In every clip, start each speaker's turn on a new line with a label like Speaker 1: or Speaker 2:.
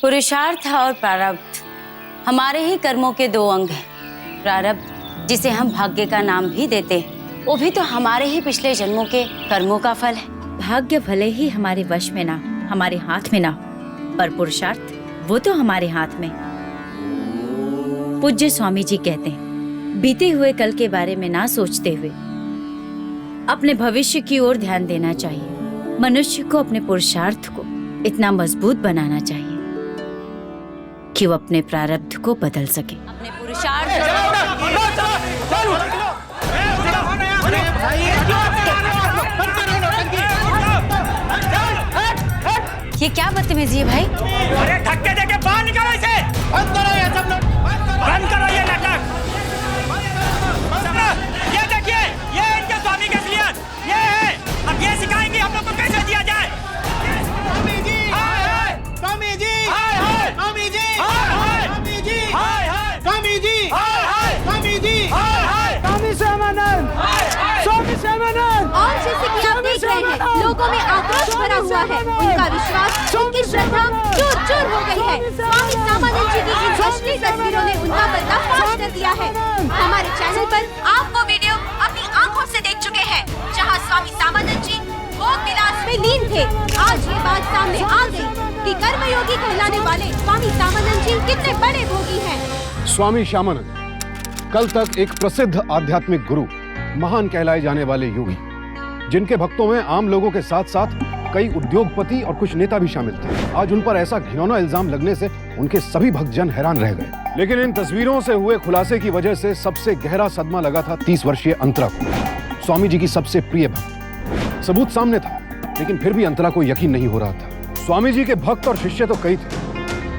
Speaker 1: पुरुषार्थ और प्रारब्ध हमारे ही कर्मों के दो अंग हैं। प्रारब्ध, जिसे हम भाग्य का नाम भी देते हैं, वो भी तो हमारे ही पिछले जन्मों के कर्मों का फल है।
Speaker 2: भाग्य भले ही हमारे वश में ना, हमारे हाथ में ना, पर पुरुषार्थ वो तो हमारे हाथ में। पूज्य स्वामी जी कहते हैं, बीते हुए कल के बारे में ना सोचते हुए अपने भविष्य की ओर ध्यान देना चाहिए। मनुष्य को अपने पुरुषार्थ को इतना मजबूत बनाना चाहिए कि वो अपने प्रारब्ध को बदल सके।
Speaker 1: अपने पुरुषार्थ ये क्या बदतमीजी है भाई?
Speaker 3: अरे धक्के देके बाहर निकालो इसे। बंद करो ये सब लोग, बंद करो ये नाटक। ये देखिए, ये इनके स्वामी की असलियत ये है। अब ये सिखाएंगे हम लोग को कैसे दिया जाए। स्वामी जी, स्वामी जी, स्वामी जी, स्वामी जी, स्वामी जी, स्वामी जी, स्वामी श्यामानंद, स्वामी श्यामानंद।
Speaker 4: और जैसे कि आप देख रहे हैं, लोगों में आक्रोश भरा हुआ है। उनका विश्वास, उनकी श्रद्धा चूर-चूर हो गई है। स्वामी श्यामानंद जी की इन असली तस्वीरों ने उनका पर्दाफाश कर दिया है। हमारे चैनल पर आप वो वीडियो अपनी आंखों से देख चुके हैं, जहां स्वामी श्यामानंद जी भोग विलास में लीन थे। आज ये बात सामने आ गई कि कर्मयोगी कहलाने वाले स्वामी श्यामानंद जी कितने बड़े भोगी हैं।
Speaker 5: स्वामी श्यामानंद कल तक एक प्रसिद्ध आध्यात्मिक गुरु, महान कहलाए जाने वाले योगी, जिनके भक्तों में आम लोगों के साथ साथ कई उद्योगपति और कुछ नेता भी शामिल थे। आज उन पर ऐसा घिनौना इल्जाम लगने से उनके सभी भक्तजन हैरान रह गए। लेकिन इन तस्वीरों से हुए खुलासे की वजह से सबसे गहरा सदमा लगा था 30 वर्षीय अंतरा को, स्वामी जी की सबसे प्रिय भक्त। सबूत सामने था, लेकिन फिर भी अंतरा को यकीन नहीं हो रहा था। स्वामी जी के भक्त और शिष्य तो कई थे,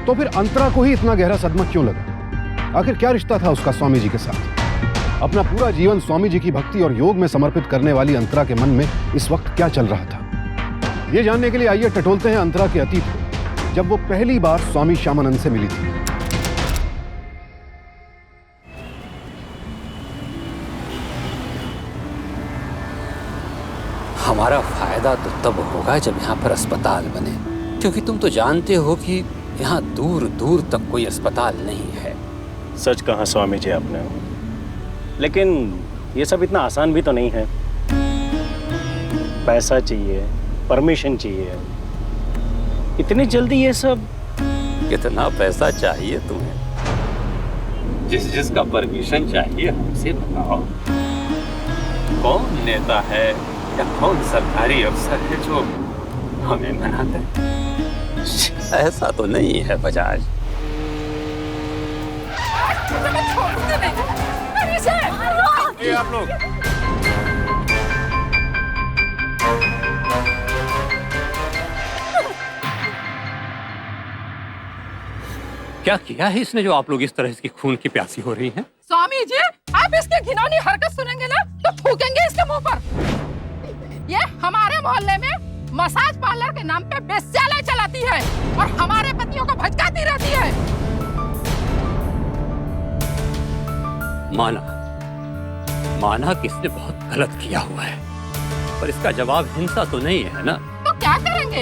Speaker 5: तो फिर अंतरा को ही इतना गहरा सदमा क्यों लगा? आखिर क्या रिश्ता था उसका स्वामी जी के साथ? अपना पूरा जीवन स्वामी जी की भक्ति और योग में समर्पित करने वाली अंतरा के मन में इस वक्त क्या चल रहा था? ये जानने के लिए आइए टटोलते हैं अंतरा के अतीत को, जब वो पहली बार स्वामी श्यामानंद से मिली थी।
Speaker 6: हमारा फायदा तो तब होगा जब यहाँ पर अस्पताल बने, क्योंकि तुम तो जानते हो कि यहाँ दूर दूर तक कोई अस्पताल नहीं है।
Speaker 7: सच कहा स्वामी जी आपने, लेकिन ये सब इतना आसान भी तो नहीं है। पैसा चाहिए, परमिशन चाहिए, इतनी जल्दी ये सब?
Speaker 6: कितना पैसा चाहिए तुम्हें? जिसका परमिशन चाहिए हमसे बताओ। कौन नेता है या कौन सरकारी अफसर है जो हमें मना करे? ऐसा तो नहीं है बजाज।
Speaker 3: ये आप लोग
Speaker 6: क्या किया है इसने जो आप लोग इस तरह इसकी खून की प्यासी हो रही हैं?
Speaker 8: स्वामी जी, आप इसकी घिनौनी हरकत सुनेंगे ना तो थूकेंगे इसके मुंह पर। ये हमारे मोहल्ले में मसाज पार्लर के नाम पे वेश्यालय चलाती है और हमारे पतियों को भटकाती रहती है।
Speaker 6: माना कि इसने बहुत गलत किया हुआ है, पर इसका जवाब हिंसा तो नहीं है ना?
Speaker 8: तो क्या करेंगे?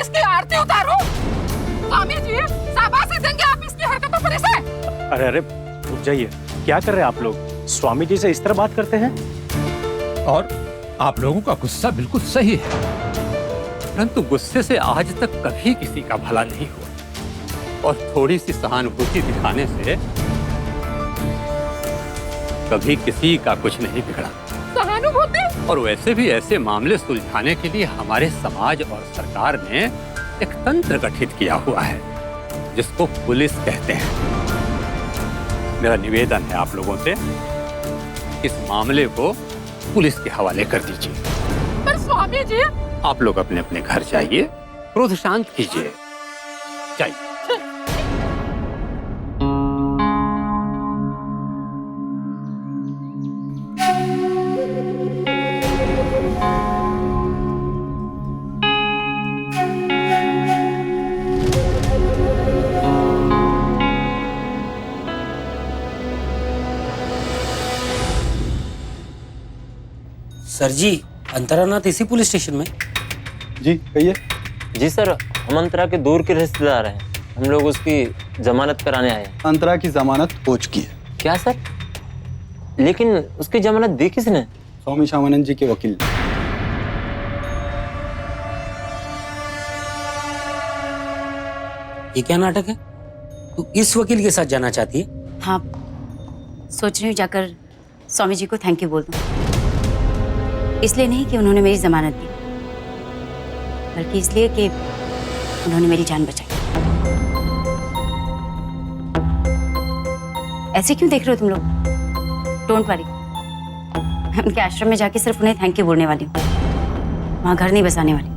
Speaker 8: इसकी आरती उतारो। स्वामी जी, शाबाशी देंगे आप इसकी हरकतों पर इसे।
Speaker 7: अरे रुक जाइए, क्या कर रहे हैं आप लोग? स्वामी जी से इस तरह बात करते हैं?
Speaker 6: और आप लोगों का गुस्सा बिल्कुल सही है, परंतु गुस्से से आज तक कभी किसी का भला नहीं हुआ, और थोड़ी सी सहानुभूति दिखाने से कभी किसी का कुछ नहीं बिगड़ा।
Speaker 8: सहानुभूति?
Speaker 6: और वैसे भी ऐसे मामले सुलझाने के लिए हमारे समाज और सरकार ने एक तंत्र गठित किया हुआ है, जिसको पुलिस कहते हैं। मेरा निवेदन है आप लोगों से, इस मामले को पुलिस के हवाले कर दीजिए।
Speaker 8: पर स्वामी जी,
Speaker 6: आप लोग अपने अपने घर जाइए, क्रोध शांत कीजिए, जाइए।
Speaker 9: सर जी, अंतरानाथ इसी पुलिस स्टेशन में?
Speaker 5: जी कहिए।
Speaker 10: जी सर, हम अंतरा के दूर के रिश्तेदार हैं। हम लोग उसकी जमानत कराने आए हैं।
Speaker 11: अंतरा की जमानत हो चुकी है।
Speaker 10: क्या सर? लेकिन उसकी जमानत दी किसने?
Speaker 11: स्वामी श्यामानंद जी के वकील।
Speaker 9: ये क्या नाटक है? तू इस वकील के साथ जाना चाहती है?
Speaker 1: हाँ, सोच रही हूँ जाकर स्वामी जी को थैंक यू बोल दूँ। इसलिए नहीं कि उन्होंने मेरी जमानत दी, बल्कि इसलिए कि उन्होंने मेरी जान बचाई। ऐसे क्यों देख रहे हो तुम लोग? डोंट वरी, मैं उनके आश्रम में जाके सिर्फ उन्हें थैंक यू बोलने वाली हूँ, वहां घर नहीं बसाने वाली।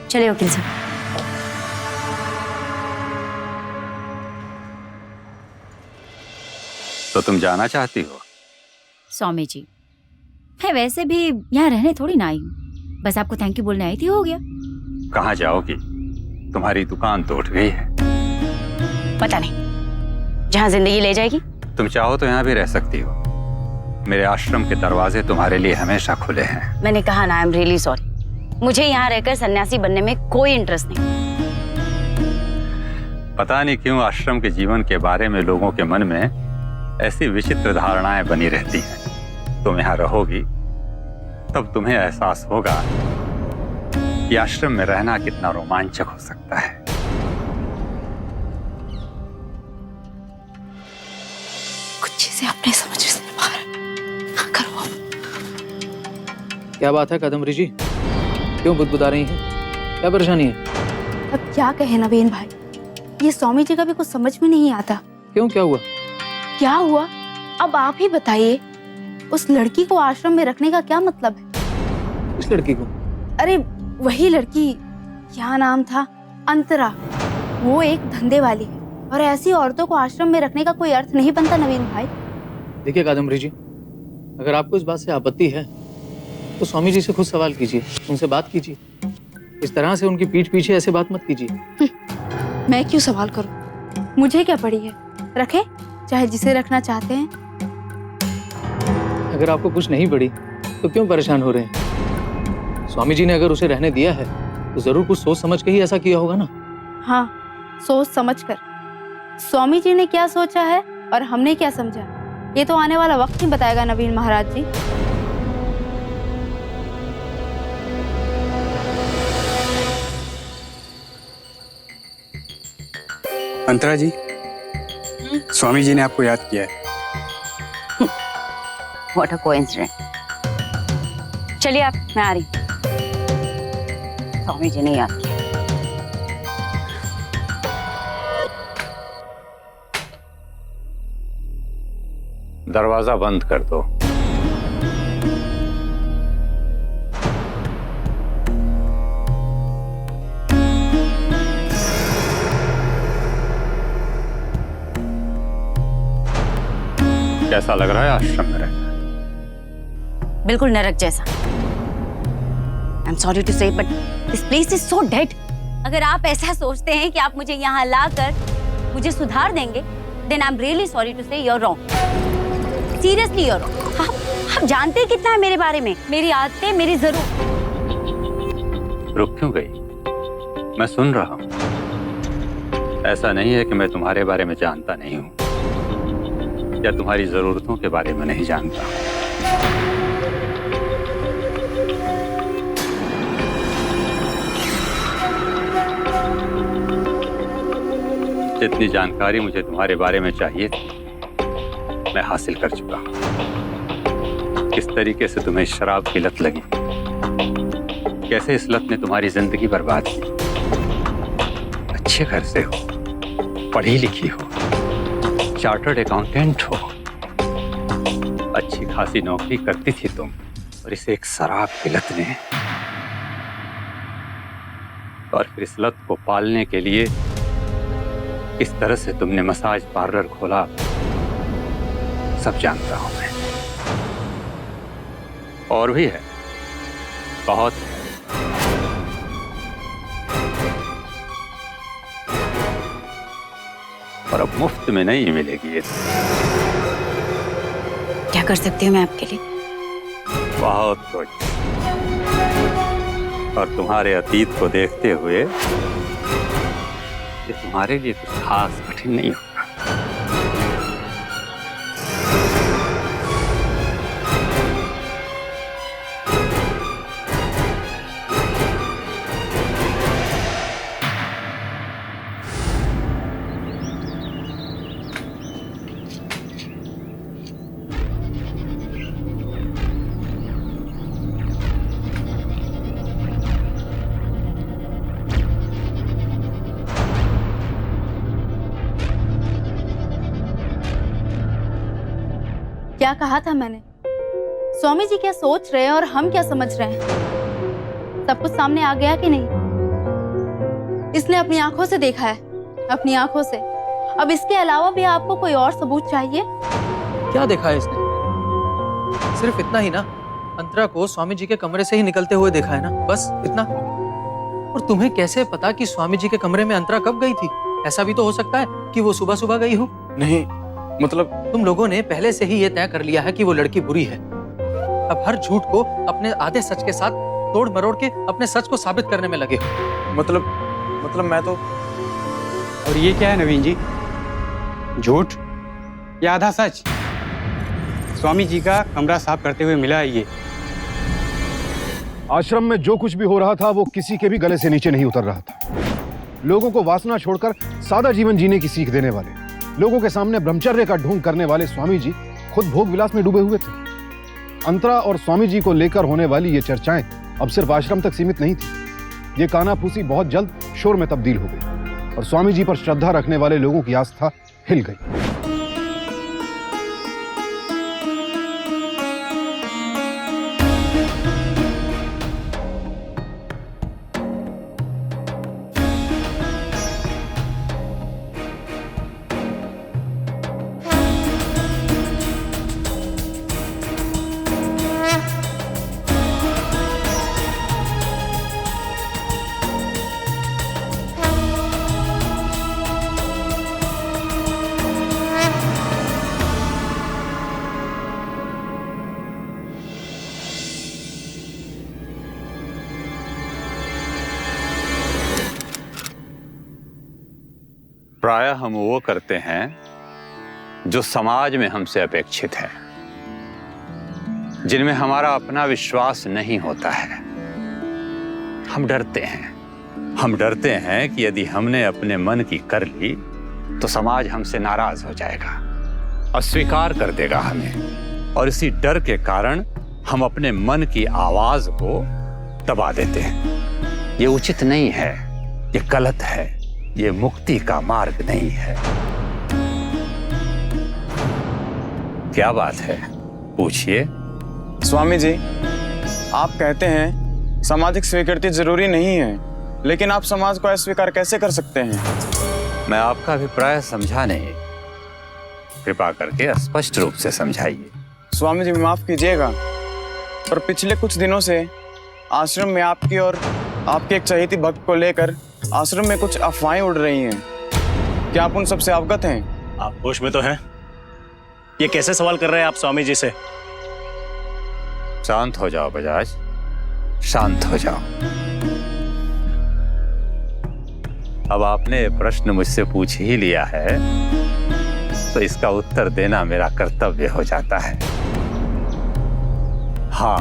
Speaker 1: चलिए वकील साहब।
Speaker 6: तो तुम जाना चाहती हो?
Speaker 2: स्वामी जी, मैं वैसे भी यहाँ रहने थोड़ी ना आई हूँ, बस आपको थैंक यू बोलने आई थी, हो गया।
Speaker 6: कहाँ जाओगी? तुम्हारी दुकान तो उठ गई है।
Speaker 1: पता नहीं, जहाँ जिंदगी ले जाएगी।
Speaker 6: तुम चाहो तो यहाँ भी रह सकती हो। मेरे आश्रम के दरवाजे तुम्हारे लिए हमेशा खुले हैं।
Speaker 1: मैंने कहा ना, आई एम रियली सॉरी, मुझे यहाँ रहकर सन्यासी बनने में कोई इंटरेस्ट नहीं।
Speaker 6: पता नहीं क्यों आश्रम के जीवन के बारे में लोगों के मन में ऐसी विचित्र धारणाएं बनी रहती हैं। तुम यहाँ रहोगी तब तुम्हें एहसास होगा कि आश्रम में रहना कितना रोमांचक हो सकता है।
Speaker 4: कुछ चीजें अपने समझ से बाहर करो।
Speaker 3: क्या बात है कादम्बरी जी, क्यों बुदबुदा रही हैं? क्या परेशानी है?
Speaker 4: अब क्या कहे नवीन भाई, ये स्वामी जी का भी कुछ समझ में नहीं आता।
Speaker 3: क्यों, क्या हुआ?
Speaker 4: क्या हुआ अब आप ही बताइए। उस लड़की को आश्रम में रखने का क्या मतलब है?
Speaker 3: इस लड़की को?
Speaker 4: अरे वही लड़की, क्या नाम था, अंतरा। वो एक धंधे वाली है और ऐसी औरतों को आश्रम में रखने का कोई अर्थ नहीं बनता नवीन भाई।
Speaker 3: देखिए कादम्बरी जी, अगर आपको इस बात से आपत्ति है तो स्वामी जी से खुद सवाल कीजिए, उनसे बात कीजिए। इस तरह से उनकी पीठ पीछे ऐसे बात मत कीजिए।
Speaker 4: मैं क्यों सवाल करूं? मुझे क्या पड़ी है, रखे चाहे जिसे रखना चाहते हैं।
Speaker 3: अगर आपको कुछ नहीं पड़ी तो क्यों परेशान हो रहे हैं? स्वामी जी ने अगर उसे रहने दिया है तो जरूर कुछ सोच समझ के ही ऐसा किया होगा ना।
Speaker 4: हाँ, सोच समझ कर। स्वामी जी ने क्या सोचा है और हमने क्या समझा, ये तो आने वाला वक्त ही बताएगा नवीन महाराज जी।
Speaker 11: अंतरा जी, स्वामी जी ने आपको याद किया है।
Speaker 1: What a coincidence. चलिए आप, मैं आ रही हूँ। स्वामी जी ने याद किया।
Speaker 6: दरवाजा बंद कर दो। कैसा लग रहा है आश्रम में रहना?
Speaker 1: बिल्कुल नरक जैसा। आई एम सॉरी टू से but this place is so dead. अगर आप ऐसा सोचते हैं कि आप मुझे यहाँ लाकर मुझे सुधार देंगे, then I am really sorry to say you are wrong. Seriously you are wrong. आप जानते कितना है मेरे बारे में, मेरी आदतें, मेरी जरूरत।
Speaker 6: रुक क्यों गई? मैं सुन रहा हूँ। ऐसा नहीं है कि मैं तुम्हारे बारे में जानता नहीं हूँ या तुम्हारी जरूरतों के बारे में नहीं जानता। जितनी जानकारी मुझे तुम्हारे बारे में चाहिए थी मैं हासिल कर चुका हूँ। किस तरीके से तुम्हें शराब की लत लगी, कैसे इस लत ने तुम्हारी जिंदगी बर्बाद की। अच्छे घर से हो, पढ़ी लिखी हो, चार्टर्ड अकाउंटेंट हो, अच्छी खासी नौकरी करती थी तुम, और इसे एक शराब की लत ने, और फिर इस लत को पालने के लिए किस तरह से तुमने मसाज पार्लर खोला, सब जानता हूं मैं। और भी है, बहुत है। और अब मुफ्त में नहीं मिलेगी ये।
Speaker 1: क्या कर सकती हूँ मैं आपके लिए?
Speaker 6: बहुत कुछ। और तुम्हारे अतीत को देखते हुए ये तुम्हारे लिए कुछ खास कठिन नहीं होगा।
Speaker 4: क्या कहा था मैंने? स्वामी जी क्या सोच रहे हैं और हम क्या समझ रहे हैं, सब कुछ सामने आ गया कि नहीं? इसने अपनी आंखों से देखा है, अपनी आंखों से। अब इसके अलावा भी आपको कोई और सबूत चाहिए?
Speaker 12: क्या देखा है इसने? सिर्फ इतना ही ना, अंतरा को स्वामी जी के कमरे से ही निकलते हुए देखा है ना, बस इतना। और तुम्हें कैसे पता कि स्वामी जी के कमरे में अंतरा कब गई थी? ऐसा भी तो हो सकता है कि वो सुबह सुबह गई हो।
Speaker 11: नहीं, मतलब
Speaker 12: तुम लोगों ने पहले से ही ये तय कर लिया है कि वो लड़की बुरी है। अब हर झूठ को अपने आधे सच के साथ तोड़ मरोड़ के अपने सच को साबित करने में लगे हो।
Speaker 11: मतलब मैं तो। और ये क्या है नवीन जी? झूठ या आधा सच? स्वामी जी का कमरा साफ करते हुए मिला है ये।
Speaker 5: आश्रम में जो कुछ भी हो रहा था वो किसी के भी गले से नीचे नहीं उतर रहा था। लोगों को वासना छोड़कर सादा जीवन जीने की सीख देने वाले, लोगों के सामने ब्रह्मचर्य का ढोंग करने वाले स्वामी जी खुद भोग विलास में डूबे हुए थे। अंतरा और स्वामी जी को लेकर होने वाली ये चर्चाएं अब सिर्फ आश्रम तक सीमित नहीं थी। ये कानाफूसी बहुत जल्द शोर में तब्दील हो गई और स्वामी जी पर श्रद्धा रखने वाले लोगों की आस्था हिल गई।
Speaker 6: प्रायः हम वो करते हैं जो समाज में हमसे अपेक्षित है, जिनमें हमारा अपना विश्वास नहीं होता है। हम डरते हैं कि यदि हमने अपने मन की कर ली तो समाज हमसे नाराज हो जाएगा, अस्वीकार कर देगा हमें, और इसी डर के कारण हम अपने मन की आवाज को दबा देते हैं। ये उचित नहीं है, ये गलत है, ये मुक्ति का मार्ग नहीं है। क्या बात है, पूछिए।
Speaker 11: स्वामी जी, आप कहते हैं सामाजिक स्वीकृति जरूरी नहीं है, लेकिन आप समाज को अस्वीकार कैसे कर सकते हैं?
Speaker 6: मैं आपका अभिप्राय समझा नहीं, कृपा करके स्पष्ट रूप से समझाइए।
Speaker 11: स्वामी जी, माफ कीजिएगा, पर पिछले कुछ दिनों से आश्रम में आपकी और आपके एक चहेती भक्त को लेकर आश्रम में कुछ अफवाहें उड़ रही हैं। क्या आप उन सब से अवगत हैं?
Speaker 7: आप होश में तो हैं? ये कैसे सवाल कर रहे हैं आप स्वामी जी से?
Speaker 6: शांत हो जाओ बजाज, शांत हो जाओ। अब आपने प्रश्न मुझसे पूछ ही लिया है तो इसका उत्तर देना मेरा कर्तव्य हो जाता है। हाँ,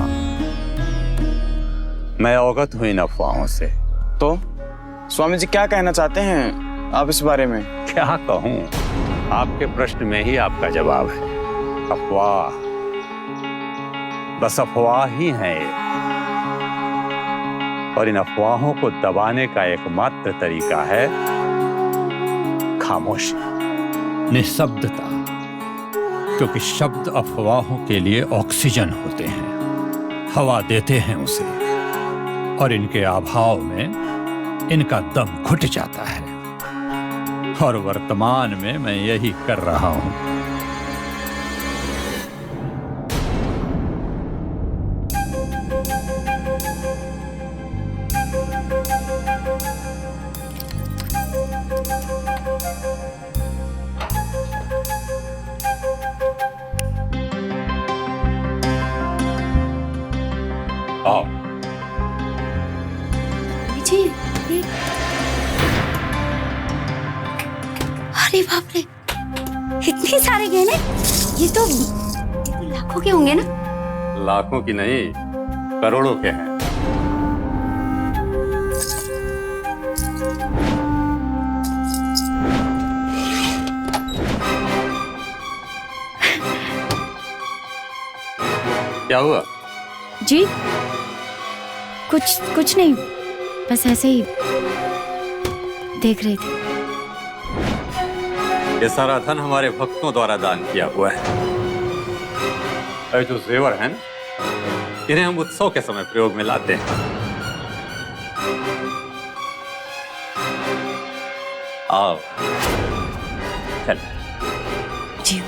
Speaker 6: मैं अवगत हूं इन अफवाहों से।
Speaker 11: तो स्वामी जी क्या कहना चाहते हैं आप इस बारे में?
Speaker 6: क्या कहूं, आपके प्रश्न में ही आपका जवाब है। अफवाह, बस अफवाह ही है ये, और इन अफवाहों को दबाने का एकमात्र तरीका है खामोशी, निःशब्दता, क्योंकि शब्द अफवाहों के लिए ऑक्सीजन होते हैं, हवा देते हैं उसे, और इनके अभाव में इनका दम घुट जाता है। और वर्तमान में मैं यही कर रहा हूं। आओ।
Speaker 1: अरे बाप रे, इतने सारे गहने! ये तो लाखों के होंगे ना?
Speaker 6: लाखों की नहीं, करोड़ों के हैं। क्या हुआ?
Speaker 2: जी कुछ नहीं, बस ऐसे ही देख रही थी।
Speaker 6: ये सारा धन हमारे भक्तों द्वारा दान किया हुआ है। और जो जेवर है ना, इन्हें हम उत्सव के समय प्रयोग में लाते हैं। आओ चल।
Speaker 2: जी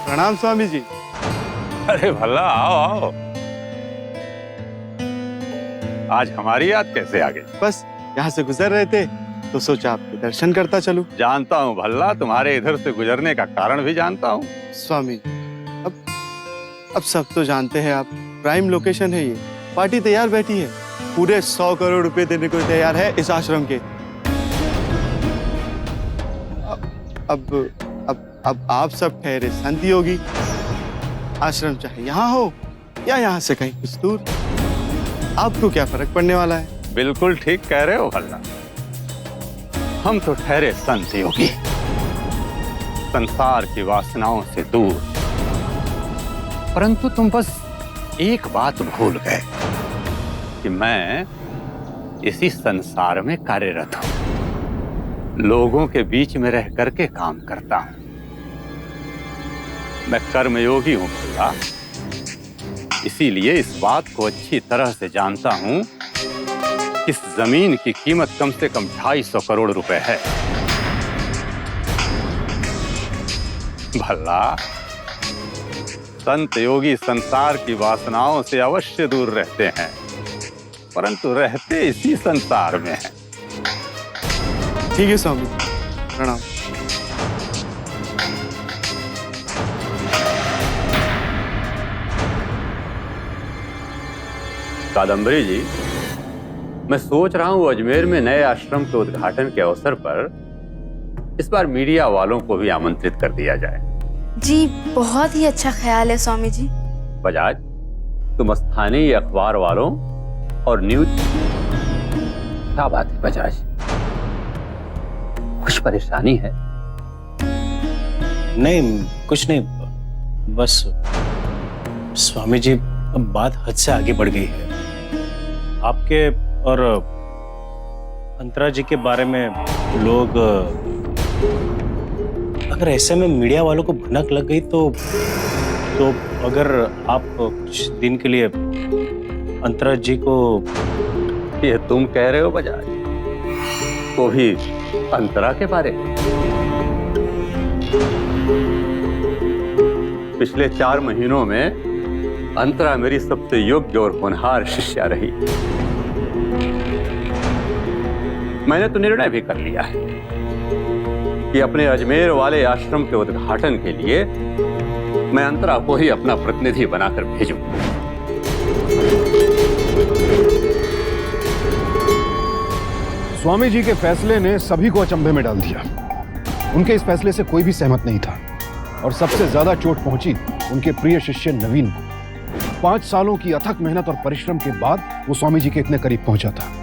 Speaker 11: प्रणाम स्वामी जी।
Speaker 6: अरे भला, आओ आओ। आज हमारी याद कैसे आ गई?
Speaker 11: बस यहाँ से गुजर रहे थे तो सोचा आपके दर्शन करता चलूं।
Speaker 6: जानता हूँ भल्ला, तुम्हारे इधर से गुजरने का कारण भी जानता हूँ।
Speaker 11: स्वामी अब सब तो जानते हैं आप, प्राइम लोकेशन है ये। पार्टी तैयार बैठी है, पूरे 100 करोड़ रुपए देने को तैयार है इस आश्रम के। अब आप सब ठहरे संत योगी, आश्रम चाहे यहाँ हो या यहाँ से कहीं कुछ दूर, आपको क्या फर्क पड़ने वाला है?
Speaker 6: बिल्कुल ठीक कह रहे हो भल्ला। हम तो ठहरे संत योगी, संसार की वासनाओं से दूर। परंतु तुम बस एक बात भूल गए कि मैं इसी संसार में कार्यरत हूं, लोगों के बीच में रह करके काम करता हूं। मैं कर्मयोगी हूं भल्ला, इसीलिए इस बात को अच्छी तरह से जानता हूं। इस जमीन की कीमत कम से कम 250 करोड़ रुपए है। भला संत योगी संसार की वासनाओं से अवश्य दूर रहते हैं, परंतु रहते इसी संसार में हैं।
Speaker 11: ठीक है स्वामी, प्रणाम।
Speaker 6: कादम्बरी जी, मैं सोच रहा हूं अजमेर में नए आश्रम के उद्घाटन के अवसर पर इस बार मीडिया वालों को भी आमंत्रित कर दिया जाए।
Speaker 4: जी बहुत ही अच्छा ख्याल है स्वामी जी।
Speaker 6: बजाज, तुम स्थानीय अखबार वालों और न्यूज। क्या बात है बजाज, कुछ परेशानी है?
Speaker 7: नहीं, कुछ नहीं, बस स्वामी जी अब बात हद से आगे बढ़ गई है। आपके और अंतरा जी के बारे में लोग, अगर ऐसे में मीडिया वालों को भनक लग गई तो अगर आप कुछ दिन के लिए अंतरा जी को।
Speaker 6: ये तुम कह रहे हो बजाज? तो भी अंतरा के बारे में? पिछले 4 महीनों में अंतरा मेरी सबसे योग्य और होनहार शिष्या रही। मैंने तो निर्णय भी कर लिया है कि अपने अजमेर वाले आश्रम के उद्घाटन के लिए मैं अंतरा को ही अपना प्रतिनिधि बनाकर भेजूं।
Speaker 5: स्वामी जी के फैसले ने सभी को अचंभे में डाल दिया। उनके इस फैसले से कोई भी सहमत नहीं था और सबसे ज्यादा चोट पहुंची उनके प्रिय शिष्य नवीन को। 5 सालों की अथक मेहनत और परिश्रम के बाद वो स्वामी जी के इतने करीब पहुंचा था।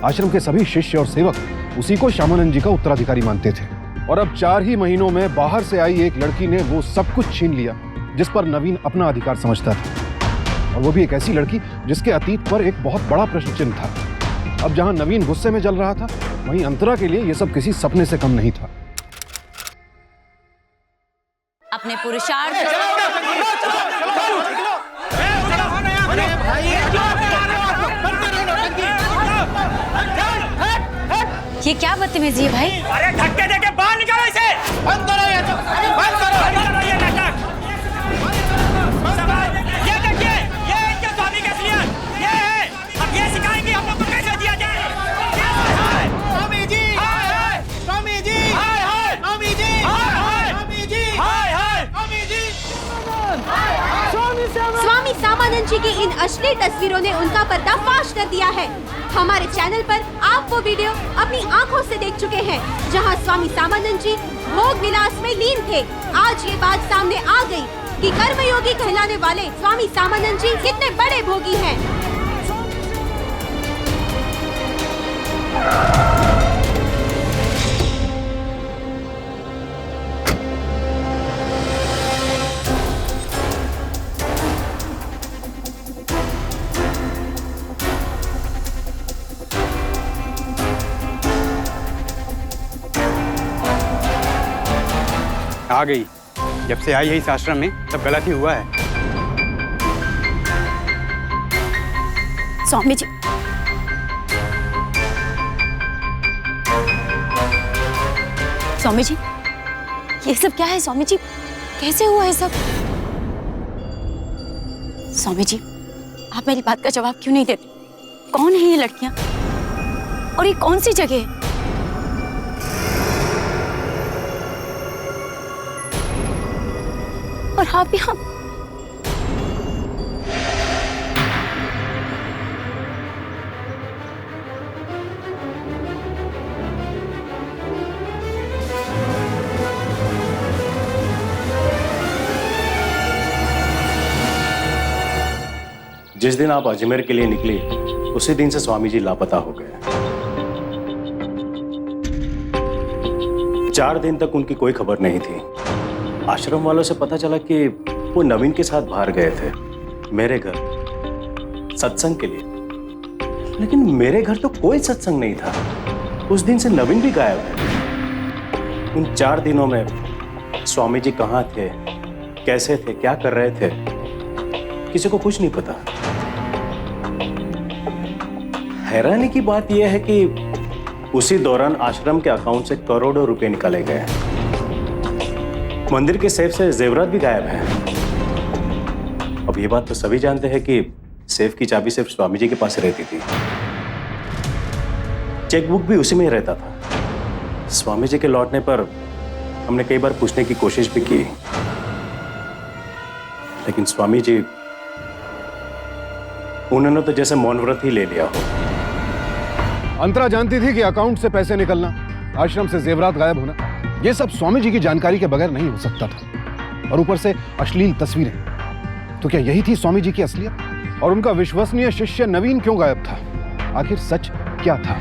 Speaker 5: आश्रम के सभी शिष्य और सेवक उसी को श्यामानंद जी का उत्तराधिकारी मानते थे और अब 4 ही महीनों में बाहर से आई एक लड़की ने वो सब कुछ छीन लिया जिस पर नवीन अपना अधिकार समझता था, और वो भी एक ऐसी लड़की जिसके अतीत पर एक बहुत बड़ा प्रश्न चिन्ह था। अब जहां नवीन गुस्से में जल रहा था, वहीं अंतरा के लिए यह सब किसी सपने से कम नहीं था।
Speaker 2: अपने पुरुषार्थ
Speaker 1: ये क्या बदतमीजी है भाई?
Speaker 3: अरे धक्के देके बाहर निकालो इसे। बंद करो ये। बंद करो ये नाटक। ये देखिए, ये इनके स्वामी का असलियत, ये है। अब ये सिखाएंगे हम लोग को कैसे दिया जाए।
Speaker 13: स्वामी जी, स्वामी जी, स्वामी जी, स्वामी जी, स्वामी जी।
Speaker 4: स्वामी सामानंद जी की इन अश्लील तस्वीरों ने उनका पर्दाफाश कर दिया है। हमारे चैनल पर आप वो वीडियो अपनी आंखों से देख चुके हैं जहां स्वामी सामानंद जी भोग विलास में लीन थे। आज ये बात सामने आ गई कि कर्मयोगी कहलाने वाले स्वामी सामानंद जी कितने बड़े भोगी हैं।
Speaker 14: आ गई। जब से आई है इस आश्रम में सब गलत ही हुआ है।
Speaker 1: स्वामी जी, स्वामी जी, ये सब क्या है? स्वामी जी, कैसे हुआ है सब? स्वामी जी, आप मेरी बात का जवाब क्यों नहीं देते? कौन है ये लड़कियां और ये कौन सी जगह है? और आप यहाँ
Speaker 7: जिस दिन आप अजमेर के लिए निकली उसी दिन से स्वामी जी लापता हो गए। 4 दिन तक उनकी कोई खबर नहीं थी। आश्रम वालों से पता चला कि वो नवीन के साथ बाहर गए थे मेरे घर सत्संग के लिए, लेकिन मेरे घर तो कोई सत्संग नहीं था। उस दिन से नवीन भी गायब है। उन 4 दिनों में स्वामी जी कहाँ थे, कैसे थे, क्या कर रहे थे, किसी को कुछ नहीं पता। हैरानी की बात यह है कि उसी दौरान आश्रम के अकाउंट से करोड़ों रुपए निकाले गए। मंदिर के सेफ से जेवरात भी गायब है। अब ये बात तो सभी जानते हैं कि सेफ की चाबी सिर्फ स्वामी जी के पास रहती थी। चेकबुक भी उसी में ही रहता था। स्वामी जी के लौटने पर हमने कई बार पूछने की कोशिश भी की, लेकिन स्वामी जी उन्होंने तो जैसे मौन व्रत ही ले लिया हो।
Speaker 5: अंतरा जानती थी कि अकाउंट से पैसे निकलना, आश्रम से जेवरात गायब होना, ये सब स्वामी जी की जानकारी के बगैर नहीं हो सकता था। और ऊपर से अश्लील तस्वीरें। तो क्या यही थी स्वामी जी की असलियत? और उनका विश्वसनीय शिष्य नवीन क्यों गायब था? आखिर सच क्या था?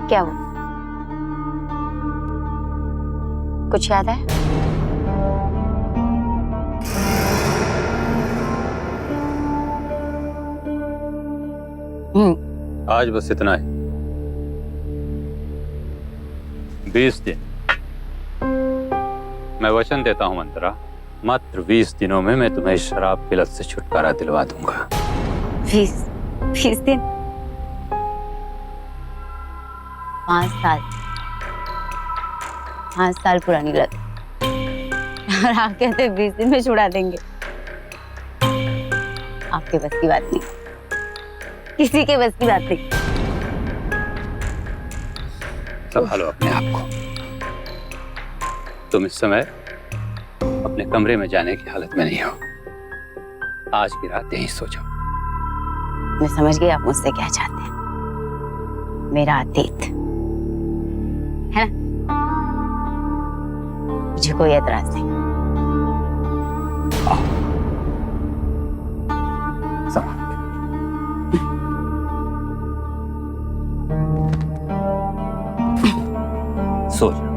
Speaker 1: क्या हुआ? कुछ याद है?
Speaker 6: आज बस इतना ही। 20 दिन मैं वचन देता हूं मंत्रा, मात्र 20 दिनों में मैं तुम्हें शराब की लत से छुटकारा दिलवा दूंगा।
Speaker 1: 20 दिन? 5 साल पुरानी लत, और आप कहते 20 दिन में छुड़ा देंगे? आपके बस की बात नहीं, किसी के बस की बात नहीं।
Speaker 6: संभालो अपने आप को। तुम इस समय अपने कमरे में जाने की हालत में नहीं हो। आज की रात यहीं सो जाओ।
Speaker 1: मैं समझ गई आप मुझसे क्या चाहते हैं। मेरा अतीत है ना, मुझे कोई एतराज नहीं।
Speaker 6: सो जा।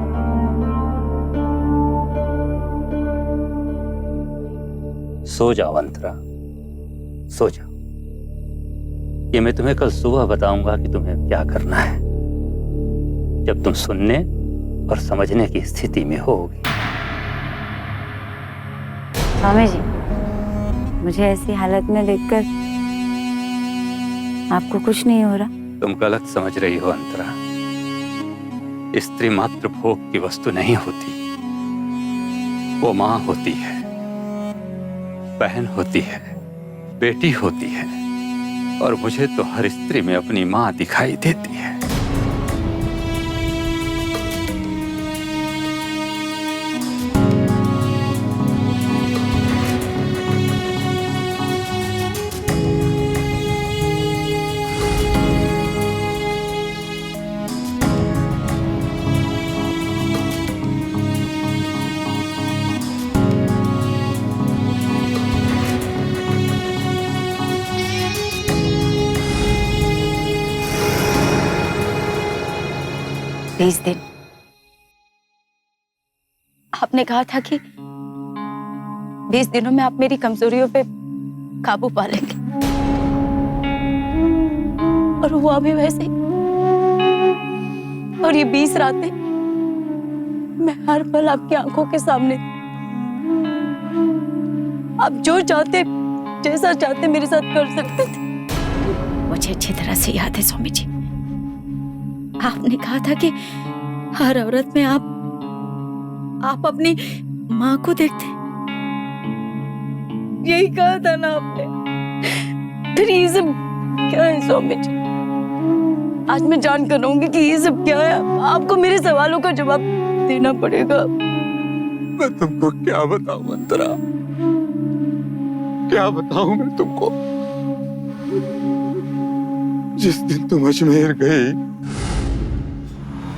Speaker 6: सो जाओ अंतरा, सो जाओ। ये मैं तुम्हें कल सुबह बताऊंगा कि तुम्हें क्या करना है, जब तुम सुनने और समझने की स्थिति में होगी।
Speaker 1: स्वामी जी, मुझे ऐसी हालत में देखकर आपको कुछ नहीं हो रहा?
Speaker 6: तुम गलत समझ रही हो अंतरा। स्त्री मात्र भोग की वस्तु नहीं होती, वो मां होती है, बहन होती है, बेटी होती है, और मुझे तो हर स्त्री में अपनी मां दिखाई देती है।
Speaker 1: इस दिन आपने कहा था कि 20 दिनों में आप मेरी कमजोरियों पे काबू पा लेंगे, और हुआ भी वैसे ही। और ये 20 रातें मैं हर पल आपकी आंखों के सामने, आप जो चाहते, जैसा चाहते मेरे साथ कर सकते थे। मुझे अच्छी तरह से याद है स्वामी जी, आपने कहा था कि हर औरत में आप अपनी माँ को देखते, यही कहा था ना आपने। फिर ये सब क्या है स्वामी जी? आज मैं जान कर रहूंगी कि ये सब क्या है। आपको मेरे सवालों का जवाब देना पड़ेगा।
Speaker 6: मैं तुमको क्या बताऊं अंतरा, क्या बताऊं मैं तुमको? जिस दिन तुम अजमेर गई,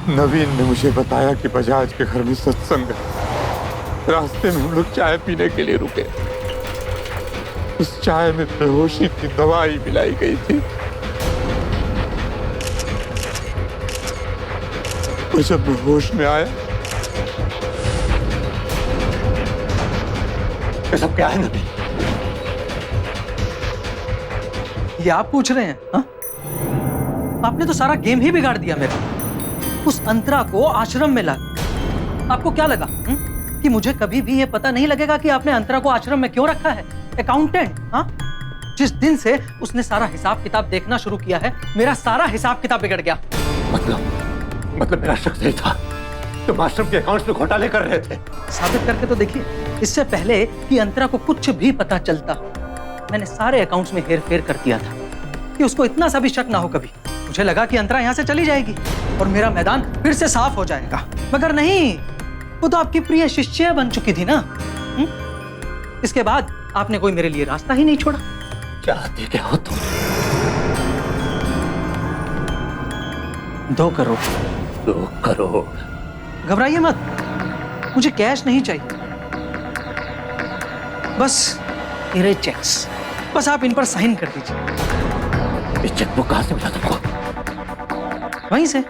Speaker 6: नवीन ने मुझे बताया कि बजाज के घर में सत्संग है। रास्ते में हम लोग चाय पीने के लिए रुके। उस चाय में बेहोशी की दवाई मिलाई गई थी। और जब मैं होश में आया, ये सब क्या है नवीन?
Speaker 12: ये आप पूछ रहे हैं? हा? आपने तो सारा गेम ही बिगाड़ दिया मेरा। उस अंतरा को आश्रम में ला, आपको क्या लगा कि मुझे कभी भी ये पता नहीं लगेगा कि आपने अंतरा को आश्रम में क्यों रखा है? अकाउंटेंट, हाँ? जिस दिन से उसने सारा हिसाब किताब देखना शुरू किया है, मेरा सारा हिसाब किताब बिगड़ गया।
Speaker 6: मतलब मेरा शक सही था, तुम आश्रम के अकाउंट्स में घोटाले कर रहे थे।
Speaker 12: साबित करके तो देखिए। इससे पहले कि अंतरा को कुछ भी पता चलता, मैंने सारे अकाउंट्स में हेर-फेर कर दिया था कि उसको इतना सा भी शक ना हो कभी। मुझे लगा कि अंतरा यहाँ से चली जाएगी और मेरा मैदान फिर से साफ हो जाएगा, मगर नहीं, वो तो आपकी प्रिय शिष्य बन चुकी थी ना। इसके बाद आपने कोई मेरे लिए रास्ता ही नहीं छोड़ा।
Speaker 6: चाहते क्या हो तुम?
Speaker 12: 2 करोड़।
Speaker 6: 2 करोड़?
Speaker 12: घबराइए मत, मुझे कैश नहीं चाहिए, बस मेरे चेक्स, बस आप इन पर साइन कर दीजिए।
Speaker 6: इस चेकबुक कहां से मिला तुमको?
Speaker 12: वहीं से,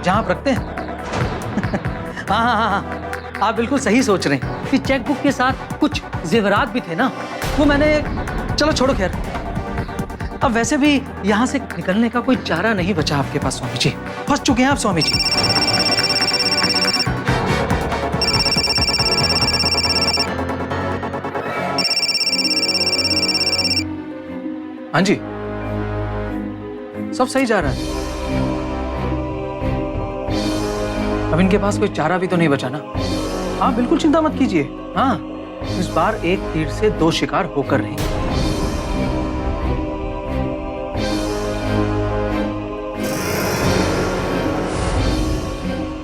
Speaker 12: जहां आप रखते हैं। हाँ, आप बिल्कुल सही सोच रहे हैं कि चेकबुक के साथ कुछ जेवरात भी थे ना, वो मैंने, चलो छोड़ो खैर। अब वैसे भी यहाँ से निकलने का कोई चारा नहीं बचा आपके पास स्वामी जी, फंस चुके हैं आप स्वामी जी। हाँ जी, सब सही जा रहा है। अब इनके पास कोई चारा भी तो नहीं बचा ना। हाँ बिल्कुल चिंता मत कीजिए। हाँ, इस बार एक तीर से 2 शिकार होकर रहे।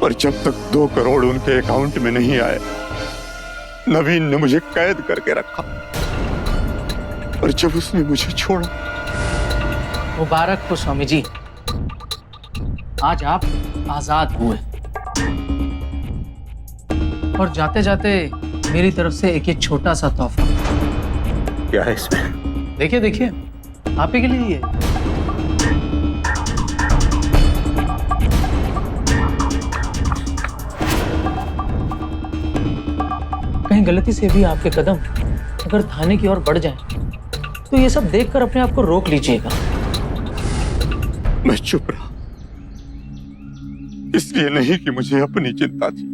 Speaker 6: पर जब तक 2 करोड़ उनके अकाउंट में नहीं आए, नवीन ने मुझे कैद करके रखा, और जब उसने मुझे छोड़ा।
Speaker 12: मुबारक हो स्वामी जी, आज आप आजाद हुए। और जाते जाते मेरी तरफ से एक ये छोटा सा तोहफा।
Speaker 6: क्या है इसमें?
Speaker 12: देखिए देखिए, आप ही के लिए ही है। कहीं गलती से भी आपके कदम अगर थाने की ओर बढ़ जाएं, तो ये सब देखकर अपने आप को रोक लीजिएगा।
Speaker 15: मैं चुप रहा, इसलिए नहीं कि मुझे अपनी चिंता थी।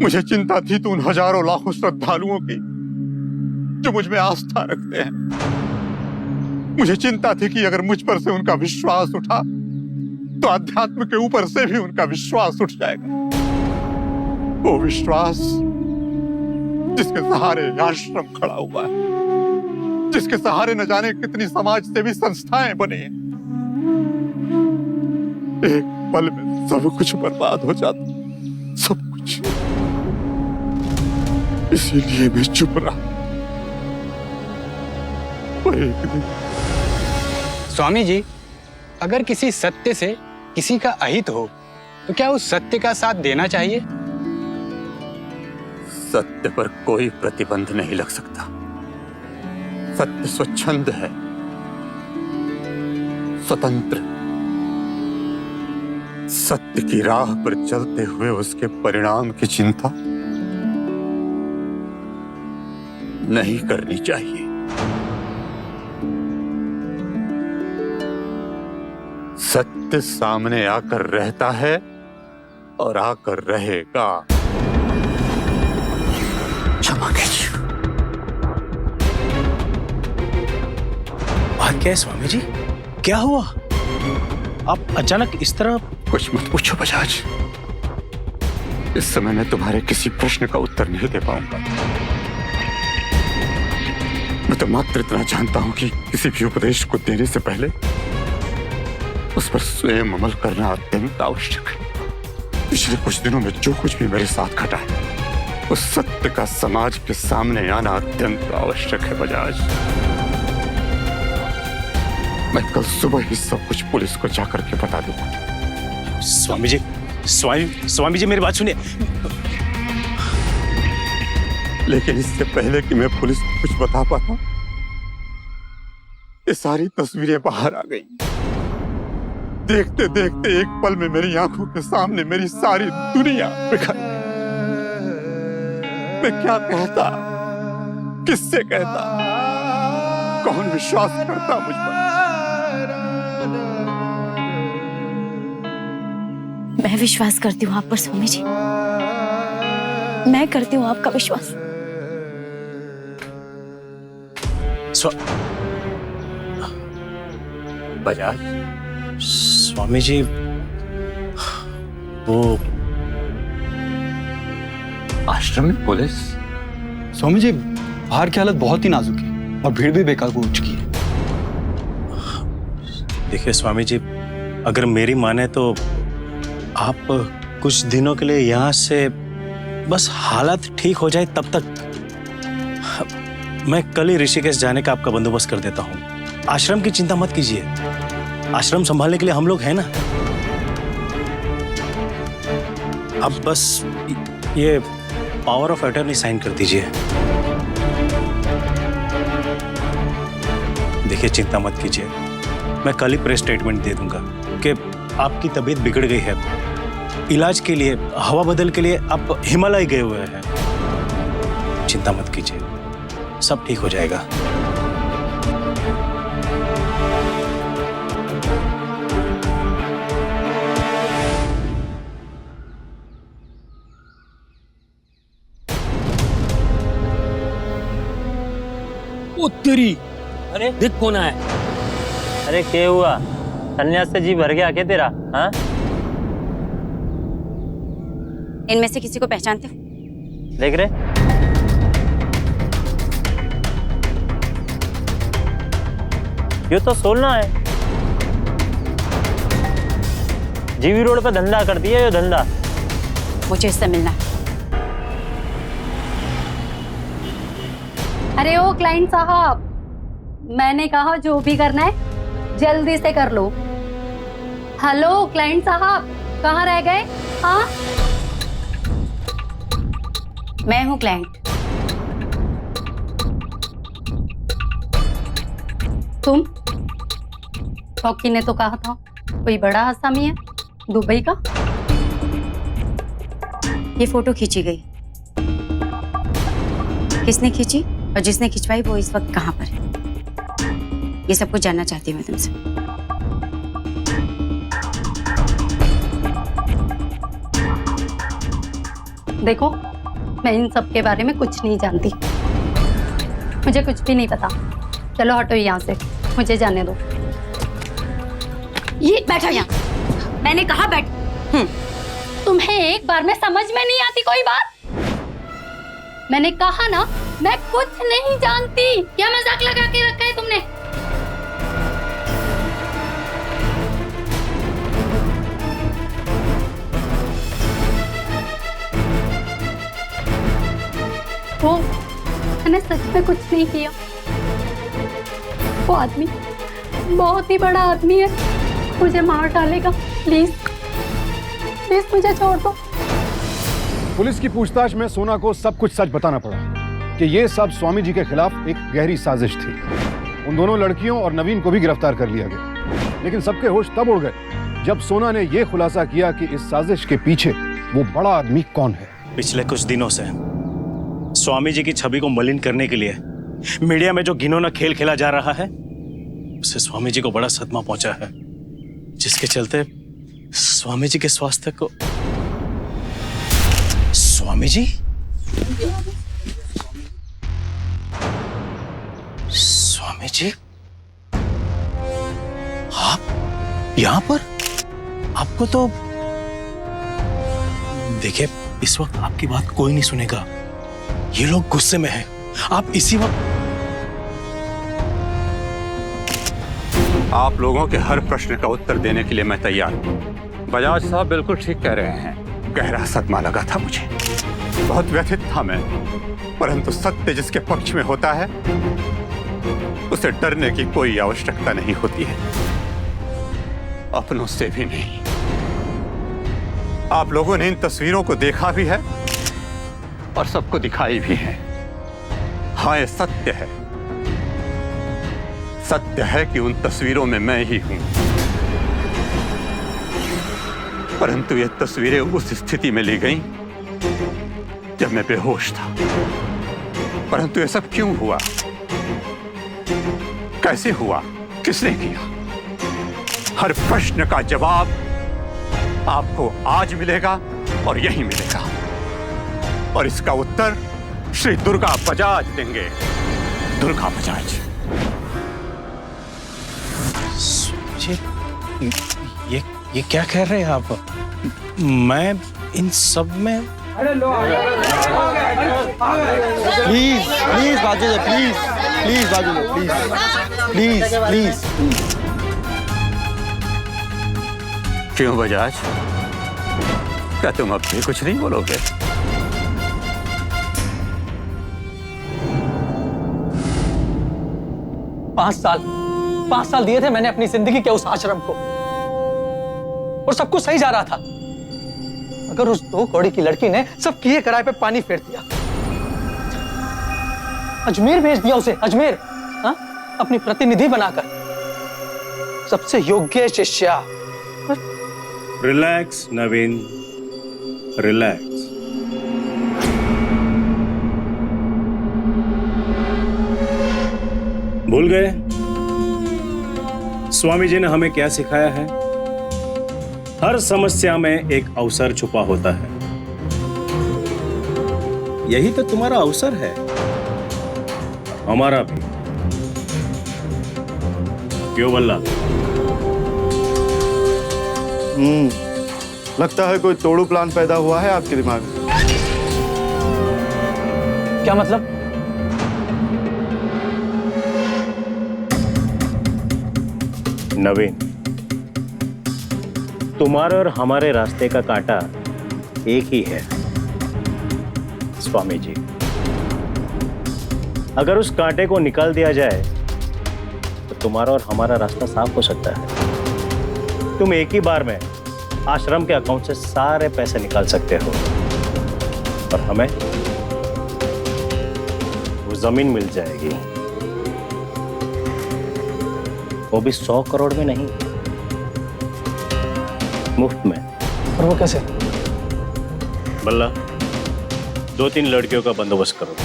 Speaker 15: मुझे चिंता थी तो उन हजारों लाखों श्रद्धालुओं की जो मुझ में आस्था रखते हैं। मुझे चिंता थी कि अगर मुझ पर से उनका विश्वास उठा तो अध्यात्म के ऊपर से भी उनका विश्वास उठ जाएगा। वो विश्वास जिसके सहारे आश्रम खड़ा हुआ है, जिसके सहारे न जाने कितनी समाज सेवी संस्थाएं बनी हैं। एक पल में सब कुछ बर्बाद हो जाता, सब कुछ। इसीलिए मैं चुप रहा। एक दिन
Speaker 14: स्वामी जी, अगर किसी सत्य से किसी का अहित हो तो क्या उस सत्य का साथ देना चाहिए?
Speaker 15: सत्य पर कोई प्रतिबंध नहीं लग सकता। सत्य स्वच्छंद है, स्वतंत्र। सत्य की राह पर चलते हुए उसके परिणाम की चिंता नहीं करनी चाहिए। सत्य सामने आकर रहता है और आकर रहेगा। क्षमा कीजिए।
Speaker 7: बात क्या है स्वामी जी? क्या हुआ? आप अचानक इस तरह?
Speaker 15: कुछ मत पूछो बजाज। इस समय मैं तुम्हारे किसी प्रश्न का उत्तर नहीं दे पाऊंगा। मैं तो मात्र इतना जानता हूं कि किसी भी उपदेश को देने से पहले उस पर स्वयं अमल करना अत्यंत आवश्यक है। पिछले कुछ दिनों में जो कुछ भी मेरे साथ घटा है, उस सत्य का समाज के सामने आना अत्यंत आवश्यक है बजाज। मैं कल सुबह ही सब कुछ पुलिस को जाकर के बता दूंगा।
Speaker 7: स्वामी जी, स्वामी जी मेरी बात सुनिए।
Speaker 15: लेकिन इससे पहले कि मैं पुलिस को कुछ बता पाता, ये सारी तस्वीरें बाहर आ गई। देखते देखते एक पल में मेरी आंखों के सामने मेरी सारी दुनिया बिखर गई। मैं क्या कहता, किससे कहता, कौन विश्वास करता मुझ पर?
Speaker 2: मैं विश्वास करती हूँ आप पर स्वामी जी। मैं करती हूँ आपका विश्वास।
Speaker 15: बजाज,
Speaker 7: स्वामी जी, वो
Speaker 15: आश्रम में पुलिस?
Speaker 14: स्वामी जी, बाहर की हालत बहुत ही नाजुक है और भीड़ भी बेकाबू हो चुकी है।
Speaker 7: देखिए स्वामी जी, अगर मेरी माने तो आप कुछ दिनों के लिए यहाँ से बस हालत ठीक हो जाए तब तक मैं कल ही ऋषिकेश जाने का आपका बंदोबस्त कर देता हूँ। आश्रम की चिंता मत कीजिए, आश्रम संभालने के लिए हम लोग हैं ना। अब बस ये पावर ऑफ अटॉर्नी साइन कर दीजिए। देखिए चिंता मत कीजिए, मैं कल ही प्रेस स्टेटमेंट दे दूंगा कि आपकी तबीयत बिगड़ गई है। इलाज के लिए, हवा बदल के लिए आप हिमालय गए हुए हैं। चिंता मत कीजिए, सब ठीक हो जाएगा।
Speaker 10: उत्तरी, अरे देख कौन है?
Speaker 16: अरे क्या हुआ? सन्यास से जी भर गया क्या तेरा? हाँ?
Speaker 1: इनमें से किसी को पहचानते हो?
Speaker 16: देख रहे? ये तो सोलना है। जीवी रोड पे धंधा करती है ये धंधा।
Speaker 1: मुझे इससे मिलना है।
Speaker 4: अरे ओ क्लाइंट साहब, मैंने कहा जो भी करना है जल्दी से कर लो। हेलो क्लाइंट साहब, कहाँ रह गए? हाँ
Speaker 1: मैं हूँ क्लाइंट। तुम? रॉकी ने तो कहा था कोई बड़ा आसामी है दुबई का। ये फोटो खींची गई, किसने खींची और जिसने खिंचवाई वो इस वक्त कहाँ पर है, ये सब कुछ जानना चाहती हूँ मैं तुमसे। देखो, मैं इन सब के बारे में कुछ नहीं जानती, मुझे कुछ भी नहीं पता। चलो हटो यहाँ से, मुझे जाने दो। ये बैठो यहाँ, मैंने कहा बैठ। तुम्हें एक बार में समझ में नहीं आती कोई बात? मैंने कहा ना मैं कुछ नहीं जानती। क्या मजाक लगा के रखा है तुमने? वो मैंने सच में कुछ नहीं किया। वो आदमी बहुत ही बड़ा आदमी है, मुझे मार डालेगा। प्लीज प्लीज मुझे छोड़ दो।
Speaker 5: पुलिस की पूछताछ में सोना को सब कुछ सच बताना पड़ा कि ये सब स्वामी जी के खिलाफ एक गहरी साजिश थी। उन दोनों लड़कियों और नवीन को भी गिरफ्तार कर लिया गया, लेकिन सबके होश तब उड़ गए जब सोना ने यह खुलासा किया कि इस साजिश के पीछे वो बड़ा आदमी कौन है।
Speaker 7: पिछले कुछ दिनों से स्वामी जी की छवि को मलिन करने के लिए मीडिया में जो घिनौना खेल खेला जा रहा है, उससे स्वामी जी को बड़ा सदमा पहुंचा है, जिसके चलते स्वामी जी के स्वास्थ्य को। स्वामी जी? स्वामी जी आप यहां पर? आपको तो देखिए, इस वक्त आपकी बात कोई नहीं सुनेगा। ये लोग गुस्से में हैं। आप इसी वक्त।
Speaker 15: आप लोगों के हर प्रश्न का उत्तर देने के लिए मैं तैयार हूं। बजाज साहब बिल्कुल ठीक कह रहे हैं। गहरा सदमा लगा था मुझे, बहुत व्यथित था मैं, परंतु सत्य जिसके पक्ष में होता है उसे डरने की कोई आवश्यकता नहीं होती है, अपनों से भी नहीं। आप लोगों ने इन तस्वीरों को देखा भी है और सबको दिखाई भी है। हाँ, ये सत्य है। सत्य है कि उन तस्वीरों में मैं ही हूं, परंतु ये तस्वीरें उस स्थिति में ली गईं जब मैं बेहोश था। परंतु ये सब क्यों हुआ, कैसे हुआ, किसने किया? हर प्रश्न का जवाब आपको आज मिलेगा और यही मिलेगा, और इसका उत्तर श्री दुर्गा बजाज देंगे। दुर्गा बजाज।
Speaker 7: ये क्या कह रहे हैं आप? मैं इन सब में।
Speaker 11: प्लीज प्लीज बाजू दे, प्लीज प्लीज बाजू दे, प्लीज प्लीज प्लीज।
Speaker 15: क्यों बजाज, क्या तुम अब भी कुछ नहीं बोलोगे?
Speaker 12: पांच साल दिए थे मैंने अपनी जिंदगी के उस आश्रम को, और सब कुछ सही जा रहा था, मगर उस 2 कौड़ी की लड़की ने सब किए कराए पे पानी फेर दिया। अजमेर भेज दिया उसे, अजमेर, हाँ? अपनी प्रतिनिधि बनाकर, सबसे योग्य शिष्या।
Speaker 7: रिलैक्स नवीन, रिलैक्स। भूल गए स्वामी जी ने हमें क्या सिखाया है? हर समस्या में एक अवसर छुपा होता है। यही तो तुम्हारा अवसर है, हमारा भी। क्यों बल्ला?
Speaker 11: लगता है कोई तोड़ू प्लान पैदा हुआ है आपके दिमाग में।
Speaker 12: क्या मतलब?
Speaker 7: नवीन, तुम्हारे और हमारे रास्ते का कांटा एक ही है स्वामी जी। अगर उस कांटे को निकाल दिया जाए तो तुम्हारा और हमारा रास्ता साफ हो सकता है। तुम एक ही बार में आश्रम के अकाउंट से सारे पैसे निकाल सकते हो, और जमीन मिल जाएगी, वो भी 100 करोड़ में नहीं, मुफ्त में।
Speaker 12: और वो कैसे?
Speaker 7: बल्ला, 2-3 लड़कियों का बंदोबस्त करो।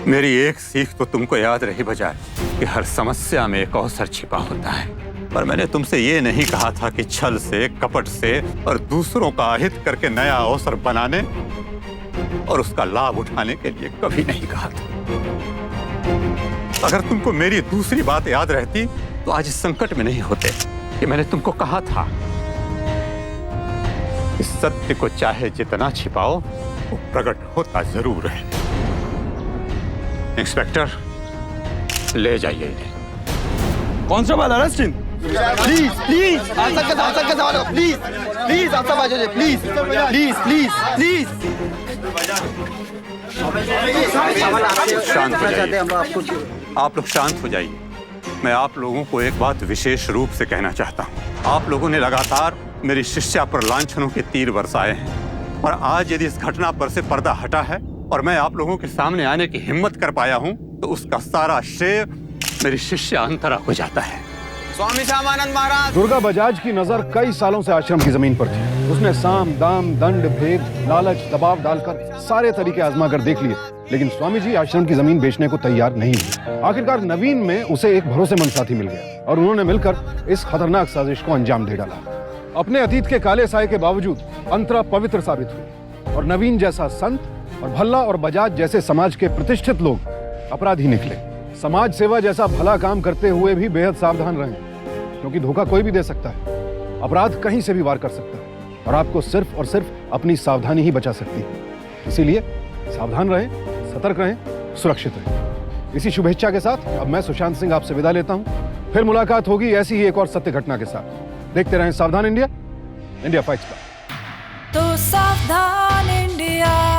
Speaker 15: मेरी एक सीख तो तुमको याद रही बजाय कि हर समस्या में एक अवसर छिपा होता है। पर मैंने तुमसे ये नहीं कहा था कि छल से, कपट से और दूसरों का अहित करके नया अवसर बनाने और उसका लाभ उठाने के लिए कभी नहीं कहा था। अगर तुमको मेरी दूसरी बात याद रहती तो आज इस संकट में नहीं होते कि मैंने तुमको कहा था कि सत्य को चाहे जितना छिपाओ वो प्रकट होता जरूर है। इंस्पेक्टर, ले जाइए इन्हें।
Speaker 11: Constable arrest him. Please please answer का सवाल हो। प्लीज प्लीज आप सब आ जाइए। प्लीज प्लीज प्लीज प्लीज
Speaker 15: शांत हो जाइए। आप लोग शांत हो जाइए। मैं आप लोगों को एक बात विशेष रूप से कहना चाहता हूँ। आप लोगों ने लगातार मेरी शिष्या पर लांछनों के तीर बरसाए हैं और आज यदि इस घटना पर से पर्दा हटा है और मैं आप लोगों के सामने आने की हिम्मत कर पाया हूँ तो उसका सारा श्रेय मेरी शिष्या अंतरा को जाता है।
Speaker 11: स्वामी श्यामानंद महाराज।
Speaker 5: दुर्गा बजाज की नजर कई सालों से आश्रम की जमीन पर थी। उसने साम, दाम, दंड, भेद, लालच, दबाव डालकर सारे तरीके आजमा कर देख लिए, लेकिन स्वामी जी आश्रम की जमीन बेचने को तैयार नहीं हुए। आखिरकार नवीन में उसे एक भरोसेमंद साथी मिल गया और उन्होंने मिलकर इस खतरनाक साजिश को अंजाम दे डाला। अपने अतीत के काले साए के बावजूद अंतरा पवित्र साबित हुई और नवीन जैसा संत और भल्ला और बजाज जैसे समाज के प्रतिष्ठित लोग अपराधी निकले। समाज सेवा जैसा भला काम करते हुए भी बेहद सावधान रहें, क्योंकि धोखा कोई भी दे सकता है। अपराध कहीं से भी वार कर सकता है और आपको सिर्फ और सिर्फ अपनी सावधानी ही बचा सकती है। इसीलिए सावधान रहें, सतर्क रहें, सुरक्षित रहें। इसी शुभेच्छा के साथ अब मैं सुशांत सिंह आपसे विदा लेता हूं। फिर मुलाकात होगी ऐसी ही एक और सत्य घटना के साथ। देखते रहें सावधान इंडिया, इंडिया फाइट्स बैक।
Speaker 17: तो सावधान इंडिया।